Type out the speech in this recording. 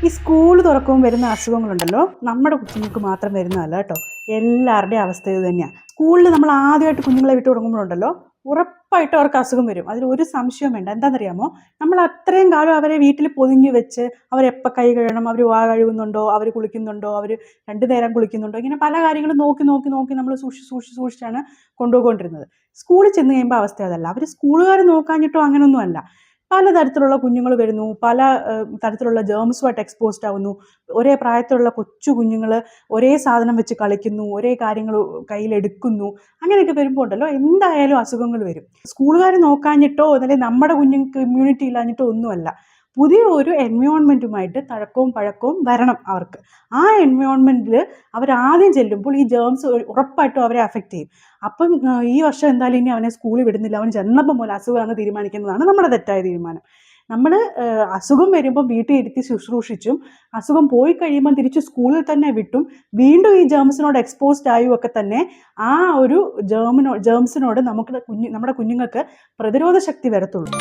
ഈ സ്കൂൾ തുറക്കുമ്പോൾ വരുന്ന അസുഖങ്ങളുണ്ടല്ലോ, നമ്മുടെ കുഞ്ഞുങ്ങൾക്ക് മാത്രം വരുന്നതല്ല കേട്ടോ, എല്ലാവരുടെയും അവസ്ഥ ഇത് തന്നെയാണ്. സ്കൂളിൽ നമ്മൾ ആദ്യമായിട്ട് കുഞ്ഞുങ്ങളെ വിട്ടു തുടങ്ങുമ്പോഴുണ്ടല്ലോ, ഉറപ്പായിട്ടും അവർക്ക് അസുഖം വരും. അതിൽ ഒരു സംശയവും വേണ്ട. എന്താണെന്നറിയാമോ, നമ്മൾ അത്രയും കാലം അവരെ വീട്ടിൽ പൊതിഞ്ഞു വെച്ച് അവരെപ്പോൾ കൈ കഴുകണം, അവർ വാ കഴുകുന്നുണ്ടോ, അവർ കുളിക്കുന്നുണ്ടോ, അവർ 2 നേരം കുളിക്കുന്നുണ്ടോ, ഇങ്ങനെ പല കാര്യങ്ങളും നോക്കി നമ്മൾ സൂക്ഷിച്ചാണ് കൊണ്ടുപോയിക്കൊണ്ടിരുന്നത്. സ്കൂളിൽ ചെന്ന് കഴിയുമ്പോൾ അവസ്ഥ അതല്ല. അവർ സ്കൂളുകാർ നോക്കാഞ്ഞിട്ടോ അങ്ങനെയൊന്നും അല്ല. പലതരത്തിലുള്ള കുഞ്ഞുങ്ങൾ വരുന്നു, പല തരത്തിലുള്ള ജേംസുമായിട്ട് എക്സ്പോസ്ഡ് ആവുന്നു. ഒരേ പ്രായത്തിലുള്ള കൊച്ചു കുഞ്ഞുങ്ങൾ ഒരേ സാധനം വെച്ച് കളിക്കുന്നു, ഒരേ കാര്യങ്ങൾ കയ്യിലെടുക്കുന്നു. അങ്ങനെയൊക്കെ വരുമ്പോൾ ഉണ്ടല്ലോ, എന്തായാലും അസുഖങ്ങൾ വരും. സ്കൂളുകാർ നോക്കാഞ്ഞിട്ടോ അല്ലെങ്കിൽ നമ്മുടെ കുഞ്ഞുങ്ങൾക്ക് ഇമ്മ്യൂണിറ്റി ഇല്ലാഞ്ഞിട്ടോ ഒന്നുമല്ല. പുതിയ ഒരു എൻവയോൺമെൻറ്റുമായിട്ട് തഴക്കവും പഴക്കവും വരണം അവർക്ക്. ആ എൻവയോൺമെൻറ്റിൽ അവരാദ്യം ചെല്ലുമ്പോൾ ഈ ജേംസ് ഉറപ്പായിട്ടും അവരെ അഫക്റ്റ് ചെയ്യും. അപ്പം ഈ വർഷം എന്തായാലും ഇനി അവനെ സ്കൂളിൽ വിടുന്നില്ല, അവൻ ചെന്നപ്പം പോലെ അസുഖമാണെന്ന് തീരുമാനിക്കുന്നതാണ് നമ്മുടെ തെറ്റായ തീരുമാനം. നമ്മൾ അസുഖം വരുമ്പം വീട്ടിൽ ഇരുത്തി ശുശ്രൂഷിച്ചും അസുഖം പോയി കഴിയുമ്പം തിരിച്ച് സ്കൂളിൽ തന്നെ വിട്ടും വീണ്ടും ഈ ജേംസിനോട് എക്സ്പോസ്ഡ് ആയും ഒക്കെ തന്നെ ആ ഒരു ജേംസിനോട് നമ്മുടെ കുഞ്ഞുങ്ങൾക്ക് പ്രതിരോധ ശക്തി വരത്തുള്ളൂ.